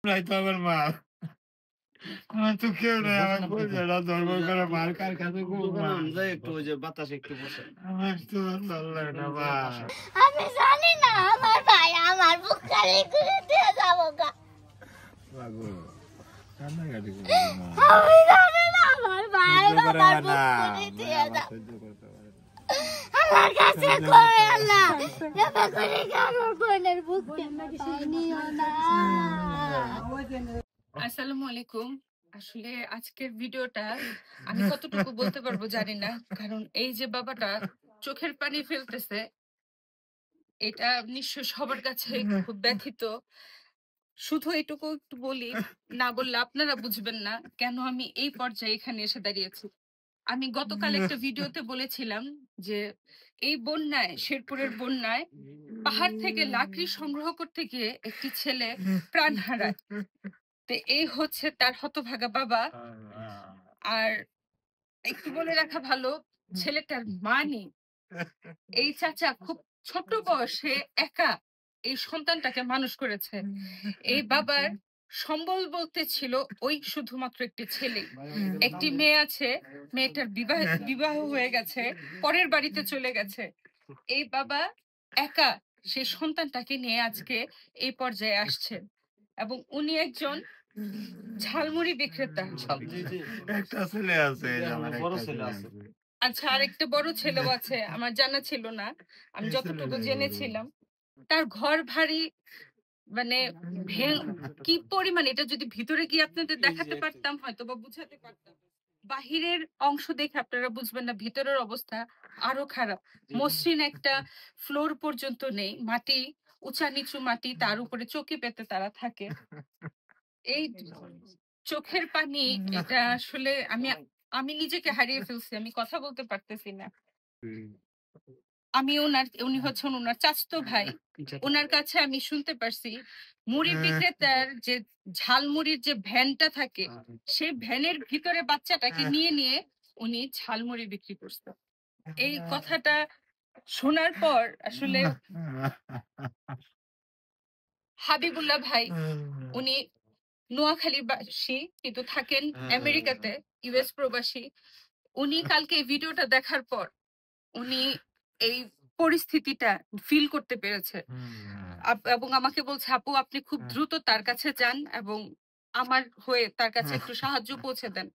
নাই তো আমার মা আমার তো কেউ নেই আমার কলজাটা ধর্ম করে মার কার কাছে একটু ওই যে বাতাসে একটু বসে আমার তো আল্লাহ না মা আমি জানি না আমার ভাই আমার বুক খালি করে দিয়ে যাবো গা বাগো কান্নাকাটি করে আমি জানি না আমার ভাই আমার বুক করে দিয়ে যাবো আমার কাছে কই আল্লাহ এবা করে আমার বোনের বুক নিও না। আসসালামু আলাইকুম। আসলে আজকের ভিডিওটা আমি কতটুকু বলতে পারবো জানি না, কারণ এই যে বাবাটা চোখের পানি ফেলতেছে এটা নিশ্চয় সবার কাছে খুব ব্যথিত। শুধু এটুকু একটু বলি, না বললে আপনারা বুঝবেন না কেন আমি এই পর্যায়ে এখানে এসে দাঁড়িয়েছি। আমি গতকাল একটা ভিডিওতে বলেছিলাম যে এই বন্যায়, শেরপুরের বন্যায় পাহাড় থেকে লাকড়ি সংগ্রহ করতে গিয়ে একটি ছেলে প্রাণ হারায়। তো এই হচ্ছে তার হতভাগা বাবা। আর একটু বলে রাখা ভালো, ছেলেটার মা নেই। এই চাচা খুব ছোট বয়সে একা এই সন্তানটাকে মানুষ করেছে। এই বাবার সম্বল বলতে ছিল ওই শুধুমাত্র একটি ছেলে, একটি মেয়ে আছে, মেয়েটার বিবাহ হয়ে গেছে, পরের বাড়িতে চলে গেছে। এই বাবা একা সেই সন্তানটাকে নিয়ে আজকে এই পর্যায়ে আসছে, এবং উনি একজন ঝালমুড়ি বিক্রেতা। একটা ছেলে আছে আমার বড় ছেলে আছে। আচ্ছা, আর একটা বড় ছেলেও আছে, আমার জানা ছিল না। আমি যতটুকু জেনেছিলাম তার ঘর ভারী, মানে কি পরিমাণ, এটা যদি ভিতরে গিয়ে আপনাদের দেখাতে পারতাম হয়তো বা বুঝাতে পারতাম। বাহিরের অংশ দেখে আপনারা বুঝবেন না, ভিতরের অবস্থা আরো খারাপ। মসৃণ একটা ফ্লোর পর্যন্ত নেই, মাটি, উঁচা নিচু মাটি, তার উপরে চৌকি পেতে তারা থাকে। এই চোখের পানি, এটা আসলে আমি নিজেকে হারিয়ে ফেলছি, আমি কথা বলতে পারতেছি না। উনি হচ্ছেন ওনার চাচতো ভাই। ওনার কাছে আমি শুনতে পারছি মুড়ি বিক্রেতার যে ঝালমুড়ির যে ভ্যানটা থাকে, সেই ভ্যানের ভিতরে বাচ্চাটাকে নিয়ে নিয়ে উনি ঝালমুড়ি বিক্রি করছে। এই কথাটা শোনার পর আসলে হাবিবুল্লাহ ভাই, উনি নোয়াখালীর বাসী কিন্তু থাকেন আমেরিকাতে, ইউএস প্রবাসী। উনি কালকে এই ভিডিওটা দেখার পর উনি এই পরিস্থিতিটা ফিল করতে পেরেছে এবং আমাকে বলছে, আপু আপনি খুব দ্রুত তার কাছে যান এবং আমার হয়ে তার কাছে একটু সাহায্য পৌঁছে দেন।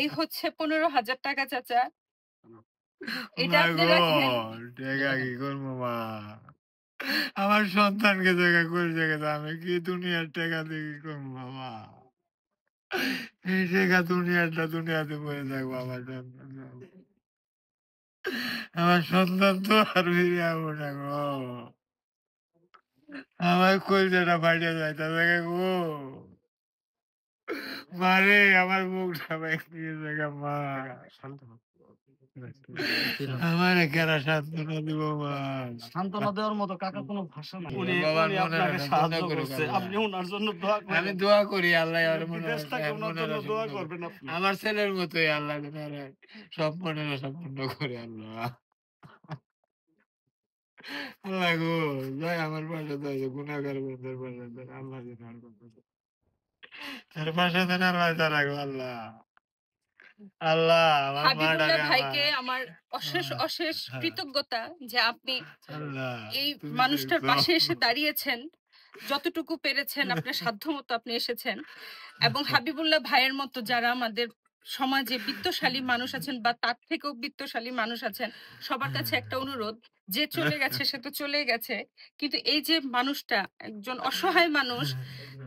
এই হচ্ছে 15,000 টাকা চাচা, এটা আপনি রাখেন। কি করবো মা, আমার সন্তানকে জায়গা করে জায়গা আমি কি দুনিয়ার টাকা দিয়ে কি করবো বাবা, এই টাকা দুনিয়াতে পড়ে থাকবো আমার সন্তান তো আর ফিরে যাবো না গো, আমার কলজাটা ফাটিয়ে যায় তা জায়গা গো মারে, আমার মুখটা ভেঙে জায়গা মা, আমার কেরা সান্ত্বনা দিব মা, সান্ত্বনা দেওয়ার মতো কাকা কোনো ভাষা নাই। উনি আপনাকে সাহায্য করছে, আপনি ওনার জন্য দোয়া করেন। আমি দোয়া করি আল্লাহ দোয়া করবেন আপনি। আমার ছেলের মতোই আল্লাহ সব মনের সম্পূর্ণ করে আল্লাহ। আল্লাহ গো যাই আমার পাশে গুণাগার বন্ধুর পাশে আল্লাহ তার পাশে আল্লাহ তারা গো আল্লাহ। আল্লাহ হাবিবুল্লাহ ভাইকে আমার অশেষ কৃতজ্ঞতা যে আপনি এই মানুষটার পাশে এসে দাঁড়িয়েছেন, যতটুকু পেরেছেন আপনার সাধ্যমতো আপনি এসেছেন। এবং হাবিবুল্লাহ ভাইয়ের মতো যারা আমাদের সমাজে বিত্তশালী মানুষ আছেন বা তার থেকেও বিত্তশালী মানুষ আছেন, সবার কাছে একটা অনুরোধ, যে চলে গেছে সে তো চলে গেছে, কিন্তু এই যে মানুষটা একজন অসহায় মানুষ,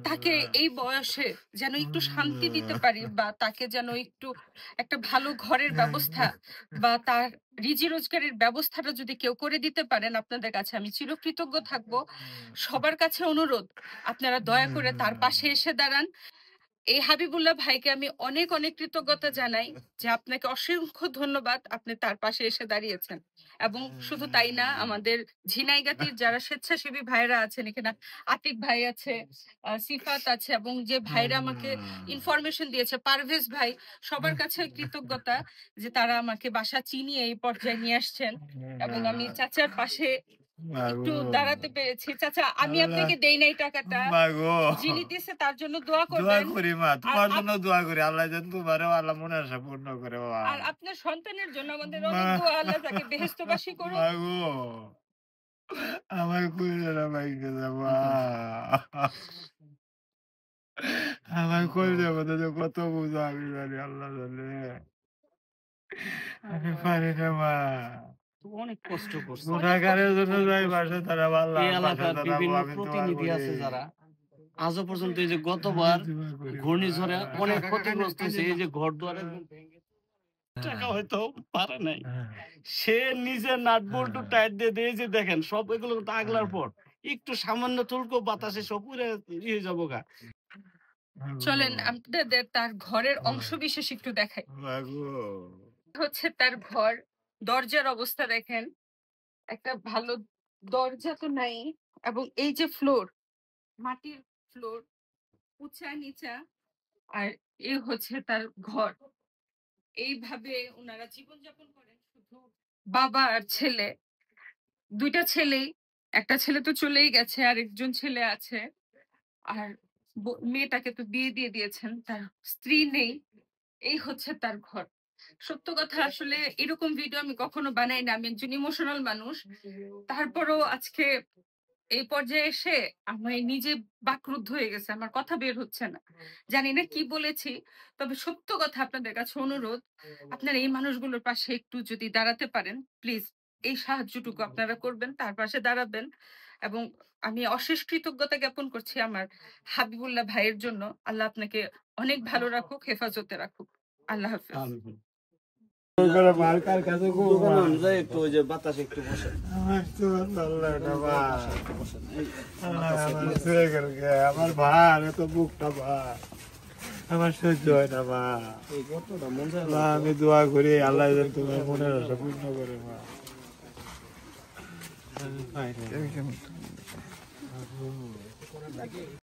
তাকে এই বয়সে যেন একটু শান্তি দিতে পারি, বা তাকে যেন একটু একটা ভালো ঘরের ব্যবস্থা বা তার রিজি রোজগারের ব্যবস্থাটা যদি কেউ করে দিতে পারেন, আপনাদের কাছে আমি চিরকৃতজ্ঞ থাকবো। সবার কাছে অনুরোধ, আপনারা দয়া করে তার পাশে এসে দাঁড়ান। এই হাবিবুল্লাহ ভাইকে আমি অনেক কৃতজ্ঞতা জানাই যে আপনাকে অসংখ্য ধন্যবাদ, আপনি তার পাশে এসে দাঁড়িয়েছেন। এবং শুধু তাই না, আমাদের ঝিনাইগাতির যারা স্বেচ্ছাসেবী ভাইরা আছেন, এখানে আতিক ভাই আছে, সিফাত আছে, এবং যে ভাইরা আমাকে ইনফরমেশন দিয়েছে, পারভেজ ভাই, সবার কাছে কৃতজ্ঞতা যে তারা আমাকে বাসা চিনিয়ে এই পর্যায়ে নিয়ে আসছেন এবং আমি চাচার পাশে একটু দাঁড়াতে পেরেছি। চাচা আমি আপনাকে দেই নাই টাকাটা, মাগো যিনি দিছে তার জন্য দোয়া দোয়া করবেন। করি মা, তোমার জন্য দোয়া করি, আল্লাহ যেন তোমারও আল্লাহ মনের আশা পূর্ণ করে বাবা। আর আপনার সন্তানের জন্য আমাদের অনেক দোয়া, আল্লাহ তাকে বেহেশতবাসী করুন। মাগো আমার কইরা বাইকে যাবা, আমার কই যাবো তো কত বুঝা আমি জানি, আল্লাহ জানে, আমি পারি না মা। অনেক কষ্ট করছে। গুনাহগারের জন্য যাই বাসা তারা আল্লাহ এই বাসা এলাকার তারা বিভিন্ন আমি দোয়া প্রতিনিধি করি। আছে যারা আজও পর্যন্ত এই যে গতবার দোয়া করি ঘূর্ণিঝড়ে মা। অনেক ক্ষতিগ্রস্ত হয়েছে, এই যে ঘর দুয়ার টাকা হয়তো পারে নাই, সে নিজে নাট বল্টু টাইট দিয়ে দিয়ে যে দেখেন সব এগুলো তো আগলার পর একটু সামান্য তুলকো বাতাসে সব উড়ে ইয়ে যাবো গা। চলেন আপনাদের তার ঘরের অংশ বিশেষ একটু দেখাই। মাগো হচ্ছে তার ঘর, দরজার অবস্থা দেখেন, একটা ভালো দরজা তো নাই, এবং এই যে ফ্লোর, মাটির ফ্লোর, উঁচা নিচা, আর এই হচ্ছে তার ঘর। এইভাবে ওনারা জীবনযাপন করেন, শুধু বাবা আর ছেলে, দুইটা ছেলেই, একটা ছেলে তো চলেই গেছে, আর একজন ছেলে আছে, আর মেয়েটাকে তো বিয়ে দিয়ে দিয়েছেন, তার স্ত্রী নেই। এই হচ্ছে তার ঘর। সত্য কথা, আসলে এরকম ভিডিও আমি কখনো বানাই না, আমি একজন ইমোশনাল মানুষ। তারপরেও আজকে এই পর্যায়ে এসে আমি নিজে বাকরুদ্ধ হয়ে গেছে, আমার কথা বের হচ্ছে না, জানি না কি বলেছি। তবে সত্য কথা, আপনাদের কাছে অনুরোধ, আপনারা এই মানুষগুলোর পাশে একটু যদি দাঁড়াতে পারেন, প্লিজ এই সাহায্যটুকু আপনারা করবেন, তার পাশে দাঁড়াবেন। এবং আমি অশেষ কৃতজ্ঞতা জ্ঞাপন করছি আমার হাবিবুল্লাহ ভাইয়ের জন্য। আল্লাহ আপনাকে অনেক ভালো রাখুক, হেফাজতে রাখুক। আল্লাহ হাফেজ। মার কার কাছে গো মা? একটু ওই যে বাতাসে একটু বসে আমার তো আল্লাহ না মা, আমার ছেড়ে গেল গে, আমার ভার এত বুকটা ভার, আমার সহ্য হয় না মা। এই কতটা মন মা আমি দোয়া করি আল্লাহ যেন তোমার মনের আশা পূর্ণ করে মা। আমি পাই না।